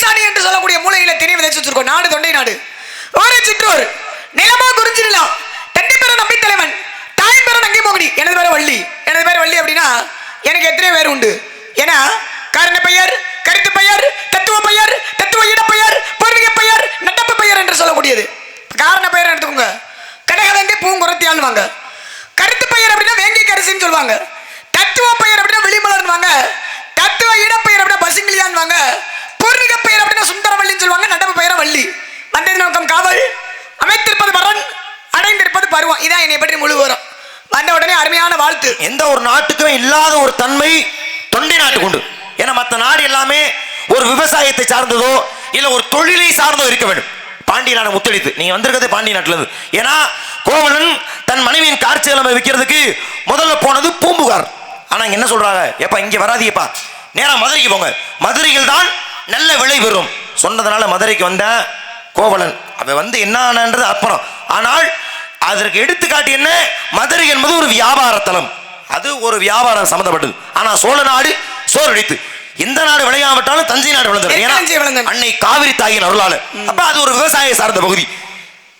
ஈசானி என்று சொல்லக்கூடிய மூலையில திணை விதைச்சு வச்சிருக்கோம். நாடு தொண்டை நாடு. ஒரு சிற்றூர் நிலமா குறிஞ்சி நிலம். தந்தை பேர நம்பி தலைவன், தாய் பேர நங்கை மோகினி, எனது பேர வள்ளி. எனது பேர வள்ளி அப்படின்னா எனக்கு எத்தனை பேர் உண்டு? ஏன்னா காரண பெயர், கருத்து பெயர், தத்துவ பெயர், தத்துவ இடப்பெயர், பூர்வீக பெயர், நடப்பு பெயர் என்று சொல்லக்கூடியது. காரண பெயர் எடுத்துக்கோங்க, கடகவேங்கை பூங்குரத்தியாள்வாங்க. கருத்து பெயர் அப்படின்னா வேங்கை கரிசின்னு சொல்லுவாங்க. தத்துவ பெயர் அப்படின்னா வெளிமலர்வாங்க. தத்துவ இடப்பெயர் அப்படின்னா பசுங்கிலியான்வாங்க. பூர்வீக பெயர் அப்படின்னா சுந்தரவள்ளின்னு சொல்லுவாங்க. நடப்பு பெயர வள்ளி. வந்தது நோக்கம் காவல், அமைத்திருப்பது வரன், அடைந்திருப்பது பருவம். இதான் என்னை பற்றி முழு வரும். வந்த உடனே அருமையான வாழ்த்து. எந்த ஒரு நாட்டுக்கும் இல்லாத ஒரு தன்மை தொண்டை நாட்டுக்கு உண்டு. ஏன்னா மற்ற நாடு எல்லாமே ஒரு விவசாயத்தை சார்ந்ததோ இல்ல ஒரு தொழிலை சார்ந்தோ இருக்க வேண்டும். பாண்டிய நாடு முத்தளித்து நீங்க வந்திருக்கிறது பாண்டிய நாட்டுல இருந்து. ஏன்னா கோவலன் தன் மனைவியின் கார்ச்சேலமை விற்கிறதுக்கு முதல்ல போனது பூம்புகார். ஆனா என்ன சொல்றாங்க, எப்ப இங்க வராதியப்பா, நேரா மதுரைக்கு போங்க, மதுரையில் தான் நல்ல விலை பெறும் சொன்னதுனால மதுரைக்கு வந்த கோவலன். அவன் வந்து என்னன்றது அப்புறம். ஆனால் அதற்கு எடுத்துக்காட்டு என்ன, மதுரை என்பது ஒரு வியாபார தலம், அது ஒரு வியாபாரம் சம்பந்தப்பட்டது. ஆனா சோழ நாடு சோறடித்து. எந்த நாடு விளையாவிட்டாலும் தஞ்சை நாடு விளைந்தது அன்னை காவிரி தாயின் அருளால. அப்ப அது ஒரு விவசாய சார்ந்த பகுதி.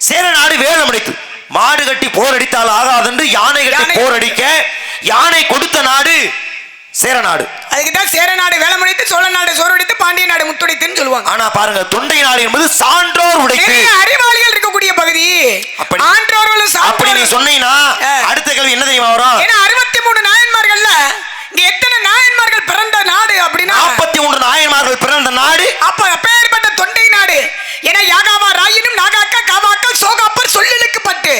சேர நாடு வேலம் அடித்து. மாடு கட்டி போர் அடித்தால் ஆகாதென்று யானை கட்டி போர் அடிக்க யானை கொடுத்த நாடு சேர நாடு. அதுக்குதான் சேர நாடு வேலம் அடித்து, சோழ நாடு சோறடித்து, பாண்டிய நாடு முத்துடைத்துன்னு சொல்லுவாங்க. ஆனா பாருங்க, தொண்டை நாடு என்பது சான்றோர் உடைத்து, அறிவாளிகள் இருக்கக்கூடிய பகுதி. அப்படி நீ சொன்னீங்கன்னா அடுத்த கேள்வி என்ன தெரியுமா வரும்? 63 நாயன்மார்கள்ல இங்க எத்தனை நாயன்மார்கள் பிறந்த நாடு அப்படின்னா 43 நாயன்மார்கள் பிறந்த நாடு. அப்ப அப்பேற்பட்ட தொண்டை நாடு. ஏன்னா யாகாவா ராயினும் நாகாக்கா காவாக்கள் சோகாப்பர் சொல்லலுக்கு பட்டு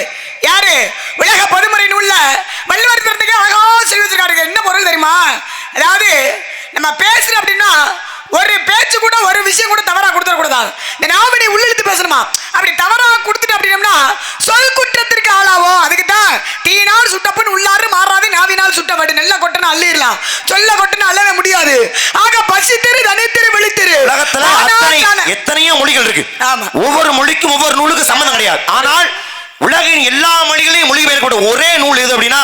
யாரு உலக பொதுமுறை நூல்ல வள்ளுவர் பிறந்ததுக்கு அழகா சொல்லி வச்சிருக்காரு. என்ன பொருள் தெரியுமா? அதாவது நம்ம பேசுறோம் அப்படின்னா ஒரு பேச்சு கூட ஒரு விஷயம் கூட தவறா கொடுத்துட கூடாது. இந்த நாம நீ உள்ளிழுத்து பேசணுமா? அப்படி தவறா கொடுத்துட்டு அப்படின்னா சொல் குற்றத்திற்கு ஆளாவும். அதுக்கு தான் தீயினால் சுட்டப்பன் உள்ளாறு மாறாது, நாவினால் சுட்டப்பட்டு நல்ல கொட்டனை அள்ளிடலாம், சொல்ல கொட்டனை அள்ளவே முடியாது. ஆக பசித்திரு தனித்திரு வெளித்திரு. உலகத்துல எத்தனையோ மொழிகள் இருக்கு. ஒவ்வொரு மொழிக்கும் ஒவ்வொரு நூலுக்கும் சம்பந்தம் கிடையாது. ஆனால் உலகின் எல்லா மொழிகளையும் மொழிபெயர்க்க ஒரே நூல் எது அப்படின்னா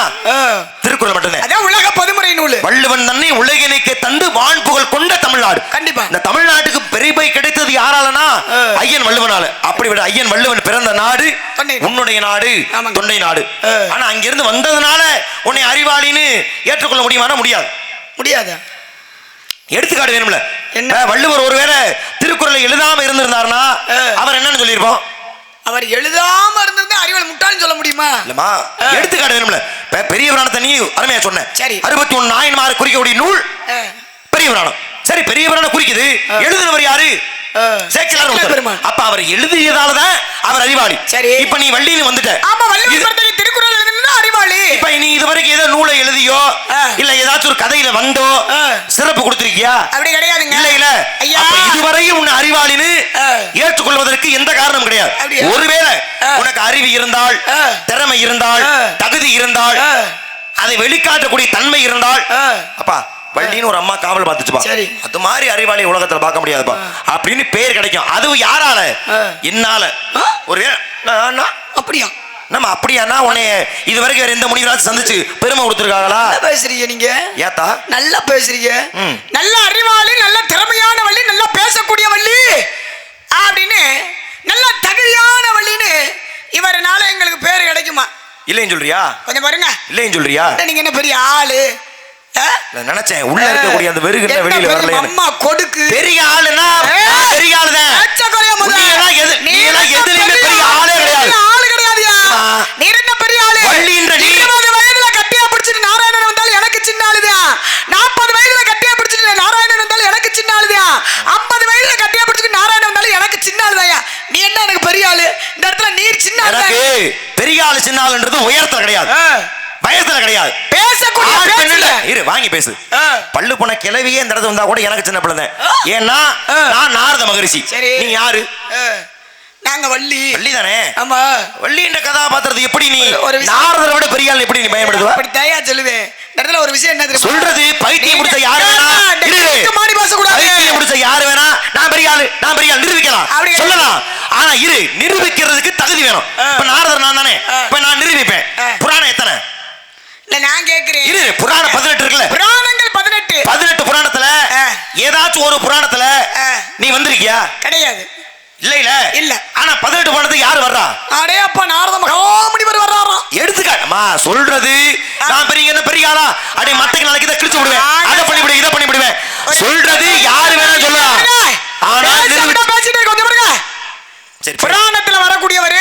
திருக்குறள் மட்டும்தான். அதான் உலக பொதுமுறை நூல். வள்ளுவன் தன்னை உலகினைக்கு தந்து வான்புகழ் கொண்ட தமிழ்நாடு. கண்டிப்பா இந்த தமிழ்நாட்டுக்கு பெருமை கிடைத்தது யாராலனா ஐயன் வள்ளுவனால. அப்படி விட ஐயன் வள்ளுவன் பிறந்த நாடு உன்னுடைய நாடு தொண்டை நாடு. ஆனா அங்கிருந்து வந்ததுனால உன்னை அறிவாளின்னு ஏற்றுக்கொள்ள முடியுமானா முடியாது. முடியாது. எடுத்துக்காட்டு வேணும்ல. வள்ளுவர் ஒருவேளை திருக்குறளை எழுதாம இருந்திருந்தாருன்னா அவர் என்னன்னு சொல்லியிருப்போம்? அவர் எழுதாம இருந்திருந்தா அறிவாளி முட்டாள்னு சொல்ல முடியுமா? இல்லமா, எடுத்துக்காட்டு வேணும்ல. பெரிய புராணத்தை நீ அருமையா சொன்ன. 61 நாயன்மார் குறிக்கக்கூடிய நூல் பெரிய புராணம். சரி, பெரிய புராணம் குறிக்குது. எழுதினவர் யாரு? அப்ப அவர் எழுதியதாலதான் அவர் அறிவாளி. சரி, இப்ப நீ வள்ளின்னு வந்துட்ட. ஆமா, வள்ளுவர் திருக்குறள் எழுதினா அறிவாளி. இப்ப நீ இதுவரைக்கும் ஏதோ நூலை எழுதியோ இல்ல ஏதாச்சும் ஒரு கதையில வந்தோ சிறப்பு கொடுத்திருக்கியா? அப்படி கிடையாதுங்க. இல்ல இல்ல, இதுவரையும் உன்னை அறிவாளின்னு ஏற்றுக்கொள்வதற்கு எந்த காரணம் கிடையாது. ஒருவேளை உனக்கு அறிவு இருந்தால், திறமை இருந்தால், தகுதி இருந்தால், அதை வெளிக்காட்டக்கூடிய தன்மை இருந்தால், அப்பா வள்ளின்னு ஒரு அம்மா காவல் பார்த்துச்சுப்பா, அது மாதிரி அறிவாளி உலகத்துல பார்க்க முடியாதுப்பா அப்படின்னு பேர் கிடைக்கும். அதுவும் யாரால? என்னால. ஒரு அப்படியா? நம்ம அப்படியானா உன்னை இதுவரைக்கும் வேற எந்த முனிவராச்சும் சந்திச்சு பெருமை கொடுத்துருக்காங்களா? பேசுறீங்க நீங்க. ஏத்தா நல்லா பேசுறீங்க. நல்ல அறிவாளி, நல்ல திறமையான வள்ளி, நல்லா பேசக்கூடிய வள்ளி அப்படின்னு நல்ல தகுதியான வள்ளின்னு இவரனால எங்களுக்கு பேர் கிடைக்குமா? இல்லைன்னு சொல்றியா? கொஞ்சம் பாருங்க. இல்லைன்னு சொல்றியா? நீங்க என்ன பெரிய ஆளு நினைச்சேன். உள்ள இருக்கக்கூடிய அந்த வெறுகிற வெளியில வரல. அம்மா கொடுக்கு பெரிய ஆளுனா பெரிய ஆளுதான். நீ எல்லாம் எதுலயுமே பெரிய ஆளே கிடையாது. ஆளு கிடையாதுயா. நீ என்ன பெரிய ஆளு? வள்ளின்ற நீ 20 வயதுல கட்டியா பிடிச்சிட்டு நாராயணன் வந்தாலும் எனக்கு சின்ன ஆளுதான். 40 வயதுல கட்டியா பிடிச்சிட்டு நாராயணன் வந்தாலும் எனக்கு சின்ன ஆளுதான். 50 வயதுல கட்டியா பிடிச்சிட்டு நாராயணன் வந்தாலும் எனக்கு சின்ன ஆளுதாயா. நீ என்ன எனக்கு பெரிய ஆளு? இந்த இடத்துல நீர் சின்ன ஆளு. எனக்கு பெரிய ஆளு சின்ன ஆளுன்றது உயரத்துல கிடையாது, வயசுல கிடையாது. பேசக்கூடிய இரு வாங்கி பேசு. பல்லு போன கிளவியே இந்த இடத்துல வந்தா கூட எனக்கு சின்ன பிள்ளை. ஏன்னா நான் நாரத மகரிஷி. நீ யாரு? நாங்க வள்ளி. வள்ளி தானே? ஆமா. வள்ளின்ற கதாபாத்திரத்தை எப்படி நீ நாரதரை விட பெரிய ஆள் எப்படி நீ பயன்படுத்துவ? அப்படி தயா சொல்லுவேன். இந்த இடத்துல ஒரு விஷயம் என்ன தெரியுமா? சொல்றது பைத்தியம் பிடிச்ச யாரு வேணா மாடி பேச கூடாது. பைத்தியம் பிடிச்ச யாரு வேணா நான் பெரிய ஆளு, நான் பெரிய ஆள் நிரூபிக்கலாம் சொல்லலாம். ஆனா இரு, நிரூபிக்கிறதுக்கு தகுதி வேணும். இப்ப நாரதர் நான் தானே, இப்ப நான் நிரூபிப்பேன். புராணம் எத்தனை? இல்ல நான் கேக்குறேன். இரு, புராணம் 18 இருக்குல்ல? புராணங்கள் 18 புராணத்துல ஏதாச்சும் ஒரு புராணத்துல நீ வந்திருக்கியா? கிடையாது. இல்ல இல்ல இல்ல. ஆனா 18 புராணத்துக்கு யாரு வர்றா? அடே அப்பா நாரத மகாமுனிவர் வர்றாராம். எடுத்துக்காட்டமா சொல்றது நான் பெரிய என்ன பெரிய ஆளா அடே மத்தக்கு நாளைக்கு இத கிழிச்சு விடுவேன், அத பண்ணி விடுவேன், இத பண்ணி விடுவேன். சொல்றது யாரு வேணா சொல்லலாம். ஆனா பேசிட்டே கொஞ்சம் பாருங்க. சரி, புராணத்துல வரக்கூடியவர்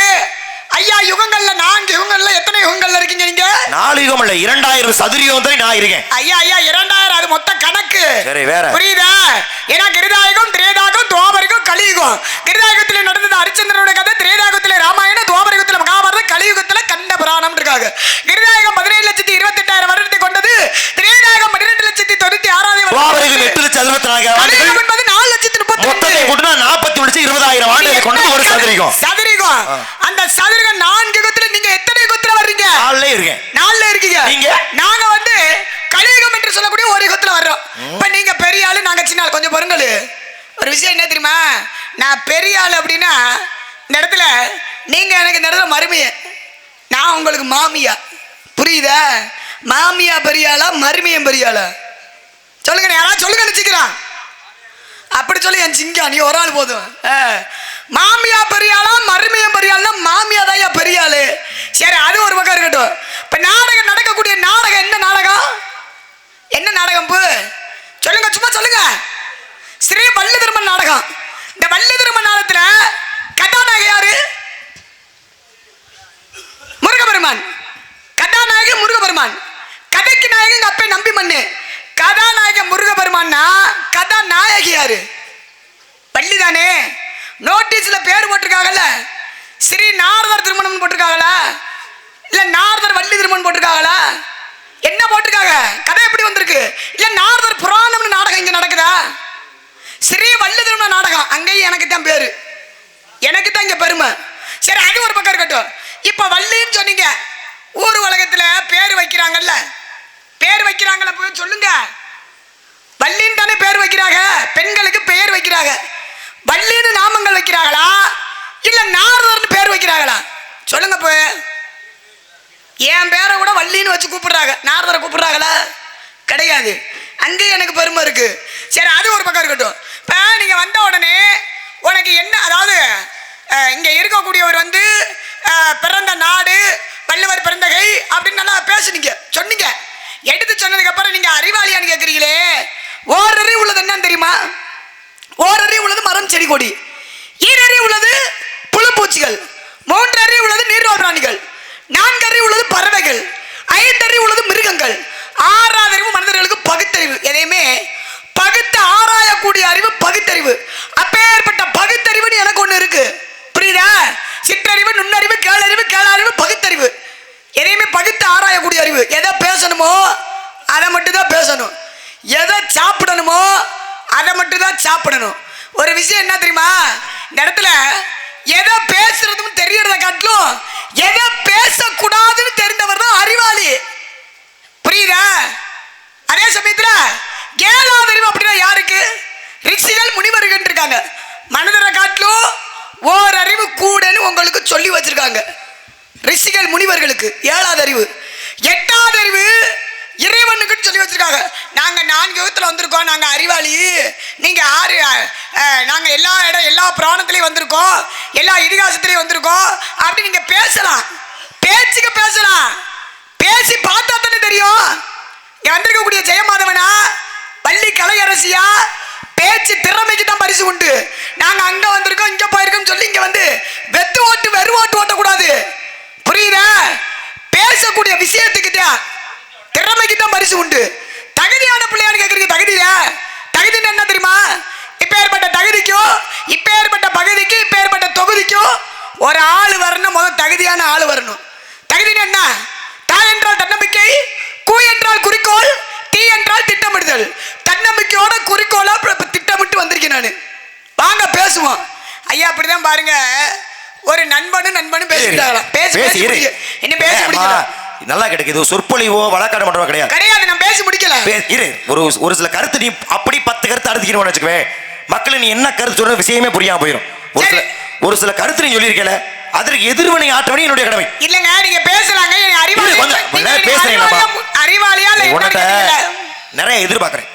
ஐயா யுகங்கள்ல 4 யுகங்கள்ல எத்தனை யுகங்கள்ல இருக்கீங்க நீங்க? 4 யுகம் இல்ல 2000 சதுரயுகம் தான் நான் இருக்கேன். ஐயா 2000 அது மொத்த கணக்கு. சரி வேற. புரியுதா? ஏனா கிருதாயுகம், திரேதாயுகம், துவாபரயுகம், கலியுகம். கிருதாயுகத்துல நடந்தது ஹரிச்சந்திரனோட கதை, திரேதாயுகத்துல ராமாயணம், துவாபரயுகத்துல மகாபாரதம், கலியுகத்துல கண்ட புராணம் இருக்காங்க. கிருதாயுகம் 17,28,000 வருடத்தை கொண்டது. திரேதாயுகம் 12,96,000 துவாபரயுகம் 8,64,000 கலியுகம் என்பது 4,32,000 மொத்தத்தை கூட்டினா 40,20,000 ஆண்டுகளை கொண்டது ஒரு சதுரயுகம். சதுரயுகம். அந்த சதுரகம் 4 யுகத்துல நீங்க எத்தனை யுகத்துல வர்றீங்க? 4ல இருக்கேன். 4ல இருக்கீங்க. நீங்க? நாங்க வந்து கலியுகம் என்று சொல்லக்கூடிய ஒரு யுகத்துல வர்றோம். இப்ப நீங்க பெரிய ஆளு, நாங்க சின்ன ஆளு. கொஞ்சம் பொறுங்களு. ஒரு விஷயம் என்ன தெரியுமா? நான் பெரிய ஆளு அப்படின்னா இந்த இடத்துல நீங்க எனக்கு இந்த இடத்துல மருமைய, நான் உங்களுக்கு மாமியா. புரியுதா? மாமியா பெரிய ஆளா, மருமையம் பெரிய ஆளா? சொல்லுங்க, யாராவது சொல்லுங்க. நினைச்சுக்கிறான் அப்படி சொல்லி என் சிங்கா நீ ஒரு ஆள் போதும். மாமியா பெரியாளா, மருமையம் பெரியாளா? மாமியா தாயா பெரியாளு. சரி, அது ஒரு பக்கம் இருக்கட்டும். இப்ப நாடகம் நடக்கக்கூடிய நாடகம் என்ன நாடகம்? என்ன நாடகம்? சொல்லுங்க, சும்மா சொல்லுங்க. ஸ்ரீ வள்ளி திருமண் நாடகம். இந்த வள்ளி திருமண் நாடகத்துல கதாநாயகி யாரு? முருகபெருமான். கதாநாயகி முருகபெருமான். கதைக்கு நாயகி எங்க அப்பா நம்பி மண்ணு. கதாநாயகன் முருகபெருமான்னா கதாநாயகி யாரு? வள்ளி தானே. நோட்டீஸ்ல பேர் போட்டிருக்காங்கல்ல, ஸ்ரீ நாரதர் திருமணம் போட்டிருக்காங்களா இல்ல நாரதர் வள்ளி திருமணம் போட்டிருக்காங்களா? என்ன போட்டிருக்காங்க? கதை எப்படி வந்திருக்கு? இல்ல நாரதர் புராணம்னு நாடகம் இங்க நடக்குதா? ஸ்ரீ வள்ளி திருமண நாடகம் அங்கேயும் எனக்கு தான் பேரு, எனக்கு தான் இங்க பெருமை. சரி, அது ஒரு பக்கம் இருக்கட்டும். இப்ப வள்ளின்னு சொன்னீங்க, ஊர் உலகத்துல பேர் வைக்கிறாங்கல்ல, பேர் வைக்கிறாங்கல்ல, போய் சொல்லுங்க. வள்ளின்னு தானே பேர் வைக்கிறாங்க, பெண்களுக்கு பெயர் வைக்கிறாங்க. வள்ளின்னு நாமங்கள் வைக்கிறாங்களா இல்ல நாரதர்னு பேர் வைக்கிறாங்களா? சொல்லுங்க. போய் என் பேரை கூட வள்ளின்னு வச்சு கூப்பிடுறாங்க, நாரதரை கூப்பிடுறாங்களா? கிடையாது. அங்கே எனக்கு பெருமை இருக்கு. சரி, அது ஒரு பக்கம் இருக்கட்டும். இப்போ நீங்க வந்த உடனே உனக்கு என்ன, அதாவது இங்க இருக்கக்கூடியவர் வந்து பிறந்த நாடு, வள்ளுவர் பிறந்தகை அப்படின்னு நல்லா பேசுனீங்க, சொன்னீங்க. எடுத்து சொன்னதுக்கு அப்புறம் நீங்க அறிவாளியான்னு கேட்குறீங்களே. ஓரறிவு உள்ளது என்னன்னு தெரியுமா? ஓரறிவு உள்ளது மரம் செடி கொடி, ஈரறிவு உள்ளது புழுப்பூச்சிகள், 3 அறிவு உள்ளது நீர்வாழ் பிராணிகள், 4 அறிவு உள்ளது பறவைகள், 5 அறிவு உள்ளது மிருகங்கள், 6வது அறிவு மனிதர்களுக்கு பகுத்தறிவு. எதையுமே பகுத்து ஆராயக்கூடிய அறிவு பகுத்தறிவு. அப்பேற்பட்ட பகுத்தறிவுன்னு எனக்கு ஒண்ணு இருக்கு. புரியுதா? சிற்றறிவு, நுண்ணறிவு, கேளறிவு, கேளறிவு, பகுத்தறிவு. எதையுமே பகுத்து ஆராயக்கூடிய அறிவு. எதை பேசணுமோ அதை மட்டும் தான் பேசணும், எதை சாப்பிடணுமோ அதை மட்டும் தான் சாப்பிடணும். ஒரு விஷயம் என்ன தெரியுமா? இந்த இடத்துல எதை பேசுறதும் தெரியறத காட்டிலும் எதை பேசக்கூடாதுன்னு தெரிந்தவர் தான் அறிவாளி. புரியுதா? அதே சமயத்துல 7வது அறிவு அப்படின்னா யாருக்கு? ரிஷிகள் முனிவர்கள் இருக்காங்க. மனிதரை காட்டிலும் ஓரறிவு கூடன்னு உங்களுக்கு சொல்லி வச்சிருக்காங்க. ரிஷிகள் முனிவர்களுக்கு 7வது அறிவு. 8வது அறிவு இறைவனுக்குன்னு சொல்லி வச்சிருக்காங்க. நாங்க 4 யுகத்துல வந்திருக்கோம், நாங்க அறிவாளி. நீங்க 6, நாங்க எல்லா புராணத்திலையும் வந்திருக்கோம், எல்லா இதிகாசத்திலையும் வந்திருக்கோம் அப்படி நீங்க பேசலாம். பேச்சுக்கு பேசலாம், பேசி பார்த்தா தானே தெரியும். இங்க வந்திருக்கக்கூடிய ஜெயமாதவனா, வள்ளி கலையரசியா, பேச்சு திறமைக்கு தான் பரிசு உண்டு. நாங்க அங்க வந்திருக்கோம், இங்க போயிருக்கோம் சொல்லி இங்க வந்து வெத்து ஓட்டு வெறு ஓட்டு ஓட்டக்கூடாது. புரியுதா? பேசக்கூடிய விஷயத்துக்கு தான், திறமைக்கு தான் பரிசு உண்டு. தகுதியான பிள்ளையான்னு கேட்குறீங்க. தகுதின்னு என்ன தெரியுமா? இப்பேற்பட்ட தகுதிக்கும் இப்பேற்பட்ட பகுதிக்கும் இப்பேற்பட்ட தொகுதிக்கும் ஒரு ஆள் வரணும். முதல் தகுதியான ஆள் வரணும். தகுதின்னு என்ன? தா என்றால் தன்னம்பிக்கை, கூ என்றால் குறிக்கோள், தீ என்றால் திட்டமிடுதல். தன்னம்பிக்கையோட குறிக்கோளா திட்டமிட்டு வந்திருக்கேன் நான். வாங்க பேசுவோம். ஐயா அப்படிதான் பாருங்க, ஒரு நண்பனும் பேசிட்டாங்களாம். என்ன பேசி முடிக்கலாம் நல்லா கிடைக்குது. சொற்பொழிவோ வழக்காடு மன்றமோ கிடையாது. நான் பேசி முடிக்கல. இரு, ஒரு சில கருத்து நீ அப்படி 10 கருத்து அடுத்துக்கிறோம்னு வச்சுக்கவே, மக்கள் நீ என்ன கருத்து சொல்ற விஷயமே புரியாம போயிடும். ஒரு சில கருத்து நீ சொல்லியிருக்கல, அதற்கு எதிர்வினை ஆற்றவனே என்னுடைய கடமை. இல்லங்க, நீங்க பேசலாங்க. அறிவாளியா நிறைய எதிர்பார்க்கிறேன்.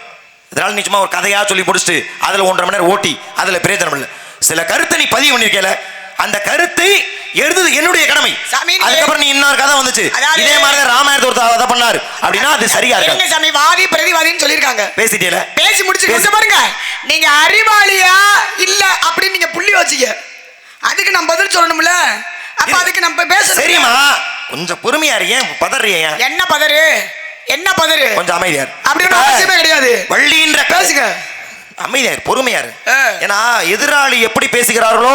இதனால நீ சும்மா ஒரு கதையா சொல்லி முடிச்சுட்டு அதுல 1.5 மணி நேரம் ஓட்டி அதுல பிரயோஜனம் இல்லை. சில கருத்தை நீ பதிவு பண்ணிருக்கல, அந்த கருத்தை எழுதுது என்னுடைய கடமை. அதுக்கப்புறம் நீ இன்னொரு கதை வந்துச்சு, இதே மாதிரி ராமாயணத்தை ஒருத்தர் அதை பண்ணாரு அப்படின்னா அது சரியா இருக்கு. சாமி வாதி பிரதிவாதின்னு சொல்லிருக்காங்க. பேசிட்டே பேசி முடிச்சு பாருங்க, நீங்க அறிவாளியா இல்ல அப்படின்னு நீங்க புள்ளி வச்சீங்க, அதுக்கு நம்ம பதில் சொல்லணும்ல. அப்ப அதுக்கு நம்ம பேச சரிமா, கொஞ்சம் பொறுமையா இருக்கேன். பதறியா? என்ன பதறு, என்ன பதறு? கொஞ்சம் அமைதியா அப்படின்னு அவசியமே கிடையாது. வள்ளின்ற பேசுங்க, அமைதியாரு, பொறுமையாரு. ஏன்னா எதிராளி எப்படி பேசுகிறார்களோ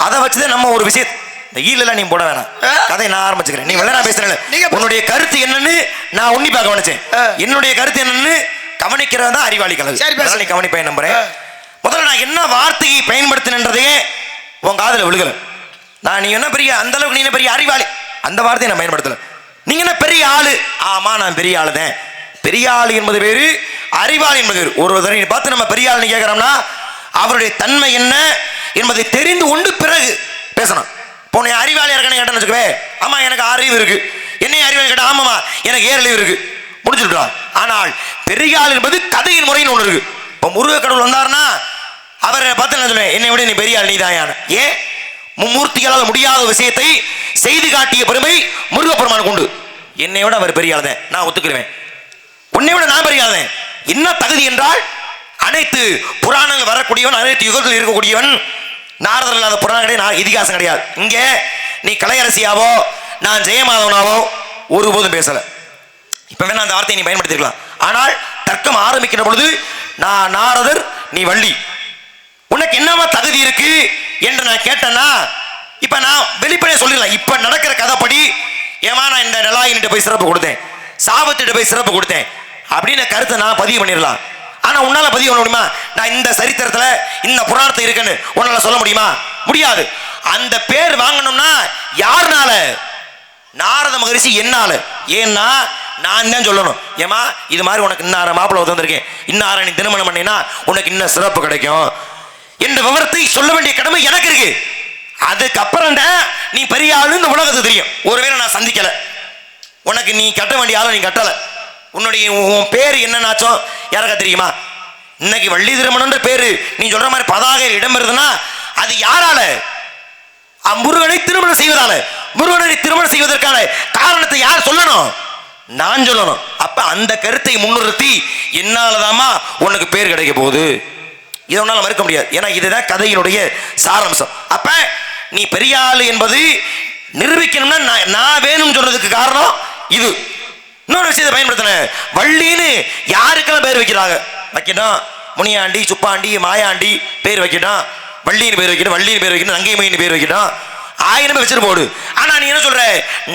அதை வச்சுதான் நம்ம ஒரு விஷயம். இந்த ஈழெல்லாம் நீ போட வேணாம், கதை நான் ஆரம்பிச்சுக்கிறேன். நீ வெள்ள நான் பேசுறேன், உன்னுடைய கருத்து என்னன்னு நான் உன்னி பார்க்க நினைச்சேன். என்னுடைய கருத்து என்னன்னு கவனிக்கிறதா தான் அறிவாளி கலவு. நீ கவனிப்பேன் நம்புறேன். முதல்ல நான் என்ன வார்த்தையை பயன்படுத்தினதையே உன் காதுல விழுகல. நான் நீ என்ன பெரிய அந்த அளவுக்கு நீ என்ன பெரிய அறிவாளி அந்த வார்த்தையை நான் பயன்படுத்தல. நீங்க என்ன பெரிய ஆளு? ஆமா நான் பெரிய ஆளு தான். பெரிய ஆளு என்பது வேறு, அறிவாளி என்பது வேறு. ஒருவரை பார்த்து நம்ம பெரிய ஆளுன்னு கேட்கிறோம்னா அவருடைய தன்மை என்ன என்பதை தெரிந்து கொண்டு பிறகு பேசணும். போன அறிவாளியா இருக்கானே கேட்டேன்னு வச்சுக்கவே, ஆமா எனக்கு 6 அறிவு இருக்கு. என்னைய அறிவாளி கேட்டா ஆமாமா எனக்கு 7 அறிவு இருக்கு, முடிச்சுட்டான். ஆனால் பெரிய ஆள் என்பது கதையின் முறைன்னு ஒன்று இருக்கு. இப்போ முருக கடவுள் வந்தாருன்னா அவரை பார்த்து நான் சொல்லுவேன், என்னை விட நீ பெரிய ஆள் நீதான். ஏன்? மும்மூர்த்திகளால் முடியாத விஷயத்தை செய்து காட்டிய பெருமை முருகப்பெருமானுக்கு உண்டு. என்னை விட அவர் பெரிய ஆள் தான், நான் ஒத்துக்கிறேன். உன்னை விட நான் பெரிய ஆள் தான். என்ன தகுதி என்றால் அனைத்து புராணங்கள் வரக்கூடியவன், அனைத்து யுகத்தில் இருக்கக்கூடியவன். நாரதர் இல்லாத புராணம் கிடையாது, இதிகாசம் கிடையாது. இங்கே நீ கலையரசியாவோ நான் ஜெயமாதவனாவோ ஒருபோதும் பேசல. இப்ப வேணா அந்த வார்த்தையை நீ பயன்படுத்திருக்கலாம். ஆனால் தர்க்கம் ஆரம்பிக்கிற பொழுது நான் நாரதர், நீ வள்ளி, உனக்கு என்னமா தகுதி இருக்கு என்று நான் கேட்டேன்னா, இப்ப நான் வெளிப்படையா சொல்லிடலாம். இப்ப நடக்கிற கதைப்படி ஏமா நான் இந்த நிலாயினிட்ட போய் சிறப்பு கொடுத்தேன், சாபத்திட்ட போய் சிறப்பு கொடுத்தேன் அப்படின்னு கருத்தை நான் பதிவு பண்ணிடலாம். ஆனா உன்னால பதிவு பண்ண முடியுமா? நான் இந்த சரித்திரத்துல இந்த புராணத்தை இருக்குன்னு உன்னால சொல்ல முடியுமா? முடியாது. அந்த பேர் வாங்கணும்னா யாருனால? நாரத மகரிஷி என்னால. ஏன்னா நான் தான் சொல்லணும், ஏமா இது மாதிரி உனக்கு இன்னார மாப்பிள்ள வந்திருக்கேன், இன்னார நீ திருமணம் பண்ணினா உனக்கு இன்னும் சிறப்பு கிடைக்கும் என்ற விவரத்தை சொல்ல வேண்டிய கடமை எனக்கு இருக்கு. அதுக்கப்புறம் தான் நீ பெரிய ஆளு இந்த உலகத்துக்கு தெரியும். ஒருவேளை நான் சந்திக்கல, உனக்கு நீ கட்ட வேண்டிய ஆளை நீ கட்டல, உன்னுடைய உன் பேர் என்னன்னாச்சோ யாருக்கா தெரியுமா? இன்னைக்கு வள்ளி திருமணம்ன்ற பேரு நீ சொல்ற மாதிரி பதாகையில் இடம் வருதுன்னா அது யாரால? முருகனை திருமணம் செய்வதால. முருகனை திருமணம் செய்வதற்கான காரணத்தை யார் சொல்லணும்? நான் சொல்லணும். அப்ப அந்த கருத்தை முன்னிறுத்தி என்னாலதாமா உனக்கு பேர் கிடைக்க போகுது, இதை உன்னால மறுக்க முடியாது. ஏன்னா இதுதான் கதையினுடைய சாராம்சம். அப்ப நீ பெரிய ஆளு என்பது நிரூபிக்கணும்னா நான் வேணும்னு சொல்றதுக்கு காரணம் இது. இன்னொரு விஷயத்தை பயன்படுத்தின, வள்ளின்னு யாருக்கெல்லாம் பேர் வைக்கிறாங்க வைக்கணும். முனியாண்டி, சுப்பாண்டி, மாயாண்டி பேர் வைக்கணும், வள்ளின்னு பேர் வைக்கணும், வள்ளின்னு பேர் வைக்கணும், நங்கை மயின்னு பேர் வைக்கணும், 1000 பேர் வச்சுட்டு போடு. ஆனா நீ என்ன சொல்ற,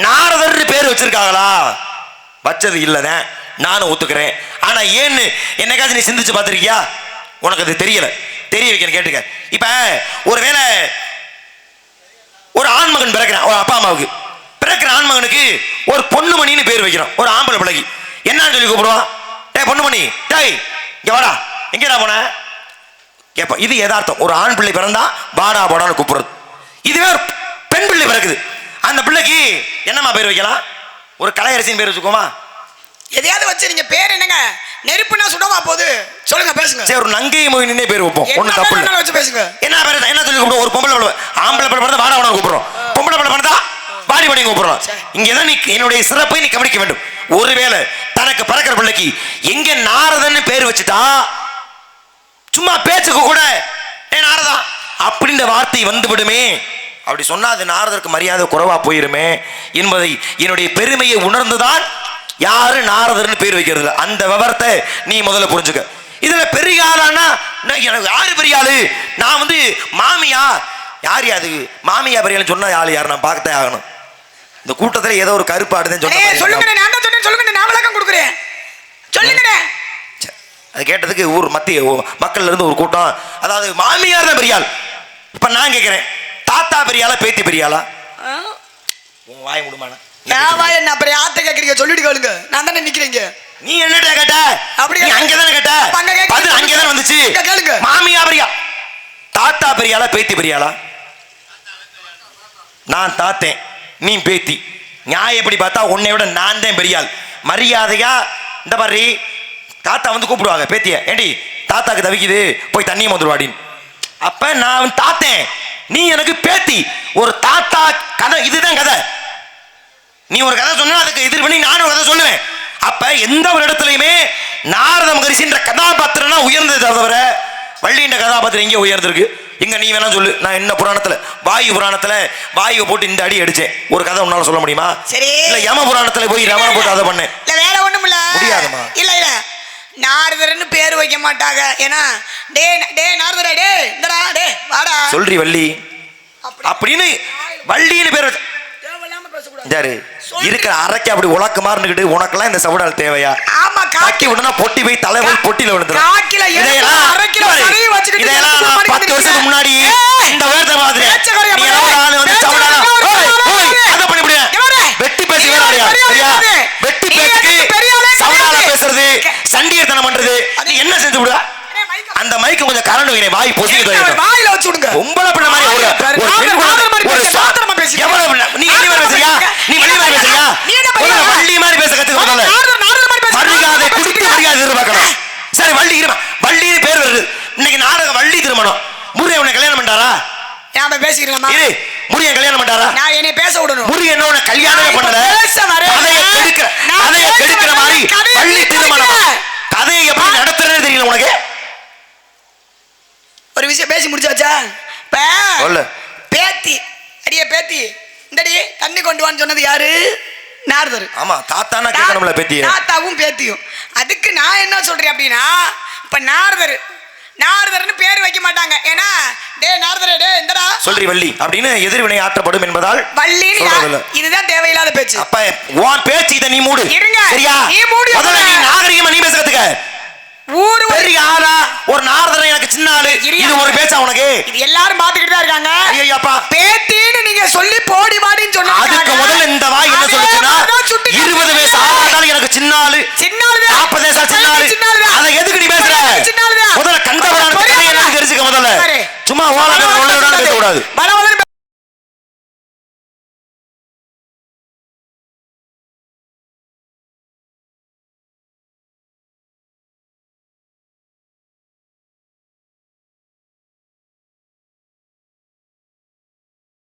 நாரதர் பேர் வச்சிருக்காங்களா? வச்சது இல்லதான், நானும் ஒத்துக்கிறேன். ஆனா ஏன்னு என்னைக்காச்சும் நீ சிந்திச்சு பார்த்திருக்கியா? உனக்கு அது தெரியல, தெரிய வைக்கணும், கேட்டுக்க. இப்ப ஒருவேளை ஒரு ஆண்மகன் பிறக்கிறான், ஒரு அப்பா அம்மாவுக்கு பிறக்கிற ஆண்மகனுக்கு ஒரு பொண்ணுமணின்னு பேர் வைக்கிறோம். ஒரு ஆம்பளை பிள்ளைக்கு என்னன்னு சொல்லி கூப்பிடுவான்? டேய் பொண்ணுமணி, டேய் இங்க வாடா, எங்கடா போன கேப்ப. இது யதார்த்தம். ஒரு ஆண் பிள்ளை பிறந்தா வாடா போடான்னு கூப்பிடுறது. இதுவே ஒரு பெண் பிள்ளை பிறக்குது, அந்த பிள்ளைக்கு என்னம்மா பேர் வைக்கலாம்? ஒரு கலையரசின்னு பேர் வச்சுக்கோமா? எதையாவது வச்சு நீங்க பேர் என்னங்க, நெருப்புனா சுடவா போகுது? சொல்லுங்க, பேசுங்க. சரி, ஒரு நங்கை மொயினே பேர் வைப்போம், ஒண்ணு தப்பு இல்ல. வச்சு பேசுங்க. என்ன பேர் என்ன சொல்லி கூப்பிடுவோம்? ஒரு பொம்பளை பிள்ளை, ஆம்பளை பிள்ளை பிறந்தா வாடா வாடா கூப்பிடுறோம், பொம்பளை பிள்ளை பிறந்தா வாடி வாடி கூப்பிடுறோம். இங்கதான் நீ என்னுடைய சிறப்பை நீ கவனிக்க வேண்டும். ஒருவேளை தனக்கு பறக்கிற பிள்ளைக்கு எங்க நாரதன்னு பேர் வச்சுட்டா, சும்மா பேச்சுக்கு கூட ஏ நாரதா அப்படின்ற வார்த்தை வந்து விடுமே. அப்படி சொன்னா அது நாரதற்கு மரியாதை குறைவா போயிருமே என்பதை என்னுடைய பெருமையை உணர்ந்துதான் யாரு நாரதர்னு பேர் வைக்கிறது. அந்த விவரத்தை நீ முதல்ல புரிஞ்சுக்க. இதுல பெரிய ஆளானா எனக்கு யாரு பெரிய ஆளு? நான் வந்து மாமியா, யார் அது மாமியா பெரிய ஆளு சொன்னா யாரு நான் பார்க்கத்தான் ஆகணும். இந்த கூட்டத்தில் ஏதோ ஒரு கருப்பாடுதான் சொல்லுங்க, சொல்லுங்க, நான் விளக்கம் கொடுக்குறேன், சொல்லுங்க. அது கேட்டதுக்கு ஊர் மத்திய மக்கள்ல இருந்து ஒரு கூட்டம், அதாவது மாமியார் தான் பெரியாள். இப்ப நான் கேட்கிறேன், தாத்தா பெரியாளா பேத்தி பெரியாளா? உன் வாய் முடுமான என்ன அப்புறம் ஆத்த கேட்கறீங்க, சொல்லிட்டு கேளுங்க. நான் தானே நிக்கிறீங்க, நீ என்னடா கேட்ட? அப்படி அங்கதானே கேட்ட, அங்கதான் வந்துச்சு. கேளுங்க, மாமியா பெரியா, தாத்தா பெரியாளா பேத்தி பெரியாளா? நான் தாத்தேன், நீ பேத்தி. நியாயம் எப்படி பார்த்தா உன்னை விட நான் தான் பெரியாள். மரியாதையா இந்த மாதிரி தாத்தா வந்து கூப்பிடுவாங்க பேத்திய, ஏண்டி தாத்தாக்கு தவிக்குது போய் தண்ணியை வந்துருவாடின்னு. அப்ப நான் தாத்தேன், நீ எனக்கு பேத்தி. ஒரு தாத்தா கதை, இதுதான் கதை. நீ ஒரு கதை சொன்னா அதுக்கு எதிர் பண்ணி நானும் கதை சொல்லுவேன். அப்ப எந்த ஒரு இடத்துலயுமே நாரத மகரிஷின்ற கதாபாத்திரம்னா உயர்ந்தது தவிர வள்ளின்ற கதாபாத்திரம் எங்கே உயர்ந்திருக்கு? இங்க நீ வேணா சொல்லு. நான் என்ன புராணத்துல, வாயு புராணத்துல வாயுவை போட்டு இந்த அடி அடிச்சேன், ஒரு கதை உன்னால சொல்ல முடியுமா? சரி. இல்ல யம புராணத்துல போய் ரமண போட்டு அதை பண்ணேன், இல்ல வேற ஒண்ணும் இல்ல, முடியாதுமா. இல்ல இல்ல நாரதர்னு பேர் வைக்க மாட்டாங்க. ஏன்னா டே டே நாரதரா, டே இந்தடா, டே வாடா சொல்றி வள்ளி அப்படின்னு வள்ளின்னு பேர் தேவையில்லாம பேசக்கூடாது. யாரு இருக்கிற அரைக்க அப்படி உலக்க மாறினுக்கிட்டு உனக்கெல்லாம் இந்த சவுடால் தேவையா? ஆமா, காக்கி விடுனா பொட்டி போய் தலை போய் பொட்டியில விழுந்துரும். காக்கில இதெல்லாம் இதெல்லாம் நான் 10 வருஷத்துக்கு முன்னாடி இந்த வேர்த்த மாதிரி நீ எல்லாம் வந்து சவுடால அதை பண்ணி விடுவேன். வெட்டி பேசி வேறாடியா? சரியா? வெட்டி பேசிக்கு சவுடால பேசுறது, சண்டியத்தனம் பண்றது, நீ என்ன செஞ்சு விடுவா? அந்த மைக்கு கொஞ்சம் கரண்ட் வைங்க, வாய் பொசிக்கு வாயில வச்சு விடுங்க. பொம்பளை பிள்ளை மாதிரி ஒரு சாதாரணமா பேசி எவ்வளவு நீ வெளிய வர பேசுறியா? நீ வெளிய வர பேசுறியா? ஒரு வள்ளி மாதிரி பேச கத்துக்கறதால மரியாதை குடித்து மரியாதை எதிர்பார்க்கணும். சரி வள்ளி இருமா, வள்ளின்னு பேர் வருது. இன்னைக்கு நாடக வள்ளி திருமணம். முருகன் உன்னை கல்யாணம் பண்ணாரா? நாம பேசிக்கிறோமா? இரு, முருகன் கல்யாணம் பண்ணாரா? நான் என்னை பேச விடணும். முருகன் என்ன உன்னை கல்யாணமே பண்ணல, கதையை கெடுக்கிற மாதிரி வள்ளி திருமணம். கதையை எப்படி நடத்துறேன்னு தெரியல உனக்கு. ஒரு விஷயம் பேசி முடிச்சாச்சா? சொல்லு. பேத்தி, அடியே பேத்தி, இந்தடி தண்ணி கொண்டு வான்னு சொன்னது யாரு? நாரதர். ஆமா, தாத்தானா கேட்கணும்ல பேத்திய. தாத்தாவும் பேத்தியும். அதுக்கு நான் என்ன சொல்றேன் அப்படின்னா, இப்ப நாரதர்னு பேர் வைக்க மாட்டாங்க. ஏன்னா டே நாரதரே, டே இந்தடா சொல்றி வள்ளி அப்படின்னு எதிர்வினை ஆற்றப்படும் என்பதால் வள்ளின்னு. இதுதான் தேவையில்லாத பேச்சு. அப்ப உன் பேச்சு இதை நீ மூடு. இருங்க, சரியா? நீ மூடு. முதல்ல நீ நாகரிகமா நீ பேச கத்துக்க. ஊரு பெரிய ஆளா ஒரு நாரதரை எனக்கு சின்ன ஆளு, இது ஒரு பேச்சா உனக்கு? இது எல்லாரும் பாத்துக்கிட்டு தான் இருக்காங்க. ஐயப்பா, பேத்தின்னு நீங்க சொல்லி போடி மாடின்னு சொன்னா அதுக்கு முதல்ல இந்த வாய் என்ன சொல்லுச்சுன்னா 20 வயசு ஆளாதான் எனக்கு சின்ன ஆளு, 40 வயசா சின்ன ஆளு,